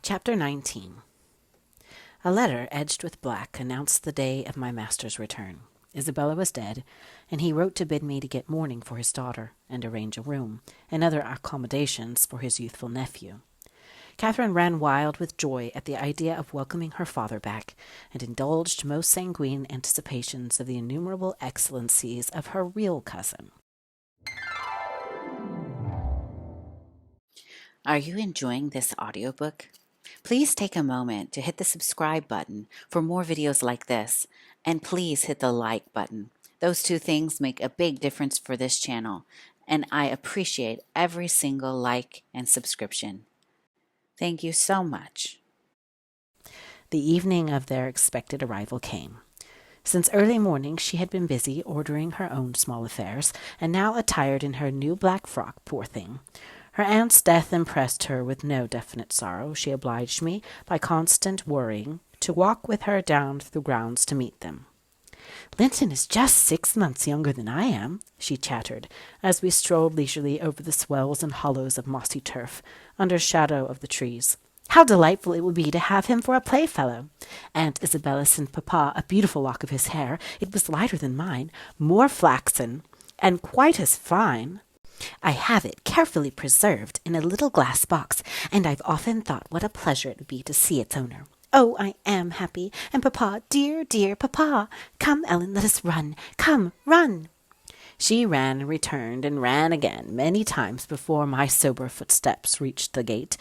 Chapter 19. A letter edged with black announced the day of my master's return. Isabella was dead, and he wrote to bid me to get mourning for his daughter, and arrange a room, and other accommodations for his youthful nephew. Catherine ran wild with joy at the idea of welcoming her father back, and indulged most sanguine anticipations of the innumerable excellencies of her real cousin. Are you enjoying this audiobook? Please take a moment to hit the subscribe button for more videos like this, and please hit the like button. Those two things make a big difference for this channel, and I appreciate every single like and subscription. Thank you so much. The evening of their expected arrival came. Since early morning she had been busy ordering her own small affairs, and now attired in her new black frock, poor thing. Her aunt's death impressed her with no definite sorrow. She obliged me, by constant worrying, to walk with her down the grounds to meet them. "Linton is just 6 months younger than I am," she chattered, as we strolled leisurely over the swells and hollows of mossy turf, under shadow of the trees. "How delightful it will be to have him for a playfellow! Aunt Isabella sent Papa a beautiful lock of his hair. It was lighter than mine, more flaxen, and quite as fine. I have it carefully preserved in a little glass box, and I've often thought what a pleasure it would be to see its owner. Oh, I am happy! And Papa, dear, dear Papa! Come, Ellen, let us run. Come, run!" She ran and returned and ran again many times before my sober footsteps reached the gate,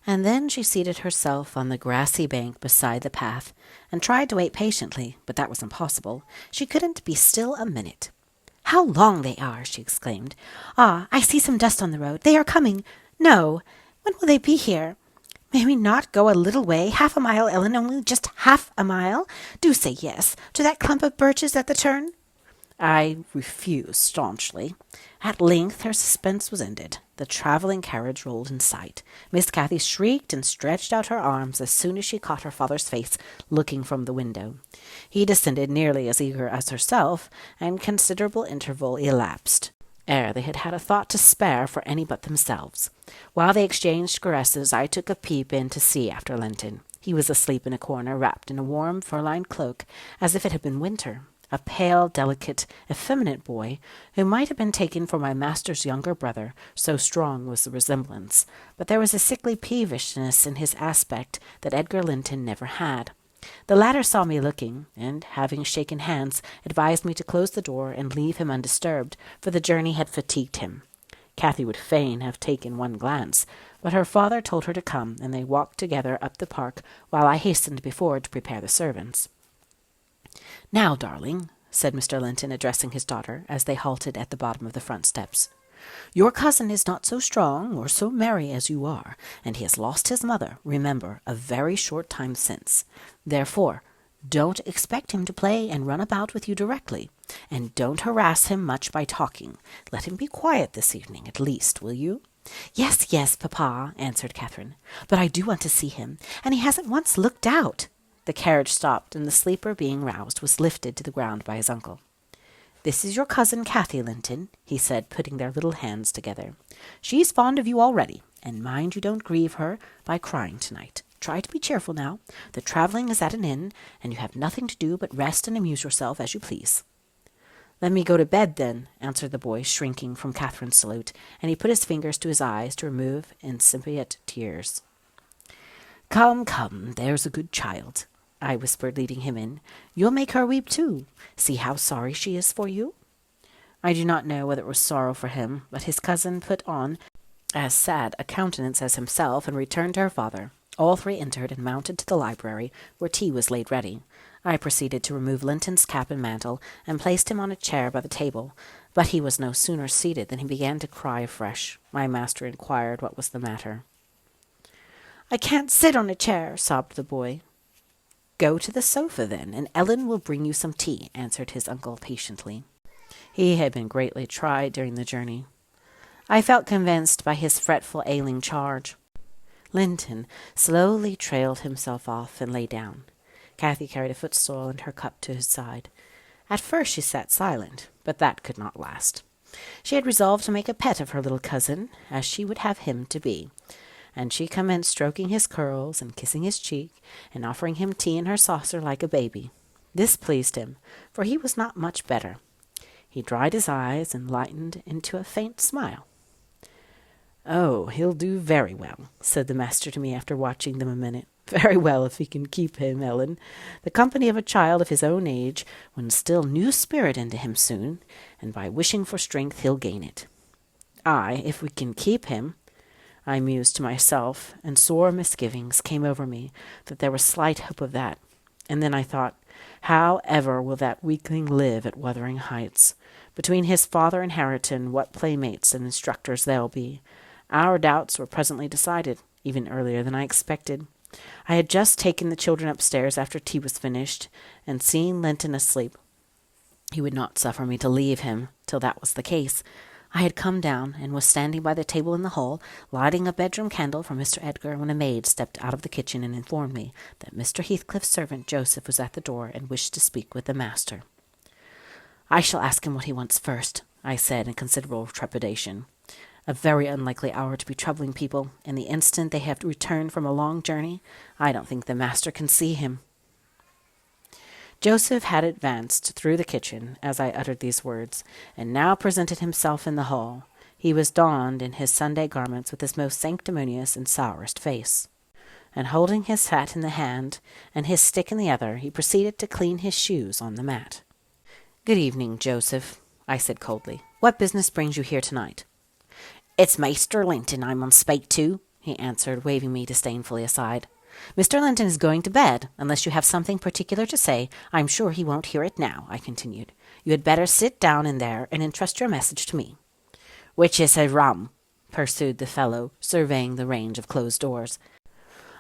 and then she seated herself on the grassy bank beside the path and tried to wait patiently, but that was impossible. She couldn't be still a minute. "How long they are!" she exclaimed. "Ah, I see some dust on the road. They are coming. No! When will they be here? May we not go a little way? Half a mile, Ellen, only just half a mile? Do say yes, to that clump of birches at the turn." I refused staunchly. At length her suspense was ended. The travelling carriage rolled in sight. Miss Cathy shrieked and stretched out her arms as soon as she caught her father's face looking from the window. He descended nearly as eager as herself, and considerable interval elapsed ere they had had a thought to spare for any but themselves. While they exchanged caresses, I took a peep in to see after Linton. He was asleep in a corner, wrapped in a warm fur-lined cloak, as if it had been winter. A pale, delicate, effeminate boy, who might have been taken for my master's younger brother, so strong was the resemblance, but there was a sickly peevishness in his aspect that Edgar Linton never had. The latter saw me looking, and, having shaken hands, advised me to close the door and leave him undisturbed, for the journey had fatigued him. Cathy would fain have taken one glance, but her father told her to come, and they walked together up the park, while I hastened before to prepare the servants. "Now, darling," said Mr. Linton, addressing his daughter, as they halted at the bottom of the front steps, "your cousin is not so strong or so merry as you are, and he has lost his mother, remember, a very short time since. Therefore, don't expect him to play and run about with you directly, and don't harass him much by talking. Let him be quiet this evening, at least, will you?" "Yes, yes, Papa," answered Catherine, "but I do want to see him, and he hasn't once looked out." The carriage stopped, and the sleeper, being roused, was lifted to the ground by his uncle. "This is your cousin Cathy, Linton," he said, putting their little hands together. "She's fond of you already, and mind you don't grieve her by crying tonight. Try to be cheerful now. The travelling is at an end, and you have nothing to do but rest and amuse yourself as you please." "Let me go to bed, then," answered the boy, shrinking from Catherine's salute, and he put his fingers to his eyes to remove incipient tears. "Come, come, there's a good child," I whispered, leading him in. "You'll make her weep too. See how sorry she is for you." I do not know whether it was sorrow for him, but his cousin put on as sad a countenance as himself, and returned to her father. All three entered and mounted to the library, where tea was laid ready. I proceeded to remove Linton's cap and mantle, and placed him on a chair by the table, but he was no sooner seated than he began to cry afresh. My master inquired what was the matter. "I can't sit on a chair," sobbed the boy. "Go to the sofa, then, and Ellen will bring you some tea," answered his uncle patiently. He had been greatly tried during the journey. I felt convinced by his fretful, ailing charge. Linton slowly trailed himself off and lay down. Cathy carried a footstool and her cup to his side. At first she sat silent, but that could not last. She had resolved to make a pet of her little cousin, as she would have him to be, and she commenced stroking his curls and kissing his cheek and offering him tea in her saucer like a baby. This pleased him, for he was not much better. He dried his eyes and lightened into a faint smile. "Oh, he'll do very well," said the master to me after watching them a minute. "Very well if we can keep him, Ellen. The company of a child of his own age will instill new spirit into him soon, and by wishing for strength he'll gain it. Aye, if we can keep him," I mused to myself, and sore misgivings came over me that there was slight hope of that. And then I thought, how ever will that weakling live at Wuthering Heights? Between his father and Harriton, what playmates and instructors they'll be. Our doubts were presently decided, even earlier than I expected. I had just taken the children upstairs after tea was finished, and seeing Linton asleep, he would not suffer me to leave him till that was the case. I had come down, and was standing by the table in the hall, lighting a bedroom candle for Mr. Edgar, when a maid stepped out of the kitchen and informed me that Mr. Heathcliff's servant Joseph was at the door and wished to speak with the master. "I shall ask him what he wants first," I said in considerable trepidation. A very unlikely hour to be troubling people, and the instant they have returned from a long journey, I don't think the master can see him. Joseph had advanced through the kitchen as I uttered these words, and now presented himself in the hall. He was donned in his Sunday garments with his most sanctimonious and sourest face, and holding his hat in the hand and his stick in the other, he proceeded to clean his shoes on the mat. "Good evening, Joseph," I said coldly. "What business brings you here tonight?" "It's Maister Linton I mun speak to," he answered, waving me disdainfully aside. "Mr. Linton is going to bed. Unless you have something particular to say, I'm sure he won't hear it now," I continued. "You had better sit down in there and entrust your message to me." "Which is a rum?" pursued the fellow, surveying the range of closed doors.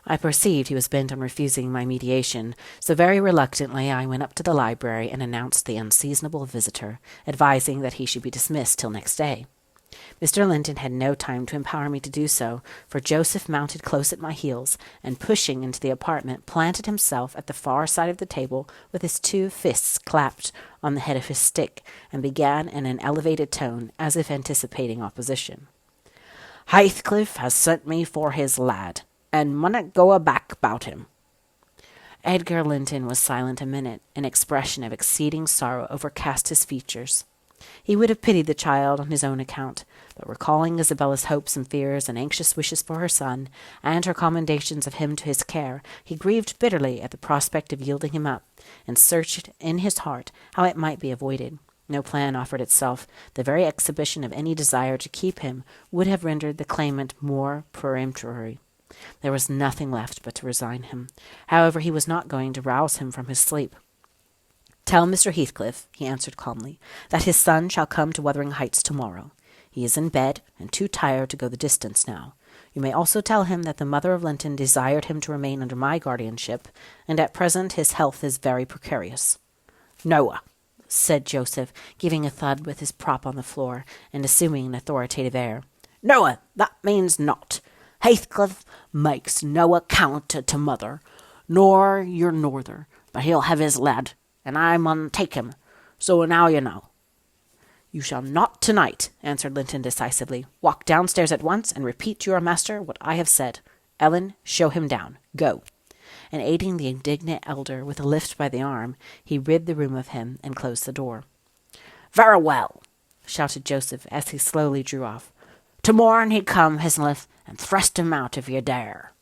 I perceived he was bent on refusing my mediation, so very reluctantly I went up to the library and announced the unseasonable visitor, advising that he should be dismissed till next day. Mr. Linton had no time to empower me to do so, for Joseph mounted close at my heels, and pushing into the apartment, planted himself at the far side of the table with his two fists clapped on the head of his stick, and began in an elevated tone, as if anticipating opposition. "Heathcliff has sent me for his lad, and munnot go aback about him." Edgar Linton was silent a minute. An expression of exceeding sorrow overcast his features. He would have pitied the child on his own account, but recalling Isabella's hopes and fears and anxious wishes for her son, and her commendations of him to his care, he grieved bitterly at the prospect of yielding him up, and searched in his heart how it might be avoided. No plan offered itself. The very exhibition of any desire to keep him would have rendered the claimant more peremptory. There was nothing left but to resign him. However, he was not going to rouse him from his sleep. "Tell Mr. Heathcliff," he answered calmly, "that his son shall come to Wuthering Heights tomorrow. He is in bed, and too tired to go the distance now. You may also tell him that the mother of Linton desired him to remain under my guardianship, and at present his health is very precarious." "Noa," said Joseph, giving a thud with his prop on the floor, and assuming an authoritative air. "Noa, that means naught. Heathcliff makes no account to mother, nor your norther, but he'll have his lad, and I mun take him. So now you know." "You shall not tonight," answered Linton decisively. "Walk downstairs at once, and repeat to your master what I have said. Ellen, show him down. Go." And aiding the indignant elder with a lift by the arm, he rid the room of him and closed the door. "Very well," shouted Joseph as he slowly drew off. "Tomorrow he come, Hisnliff, and thrust him out if you dare."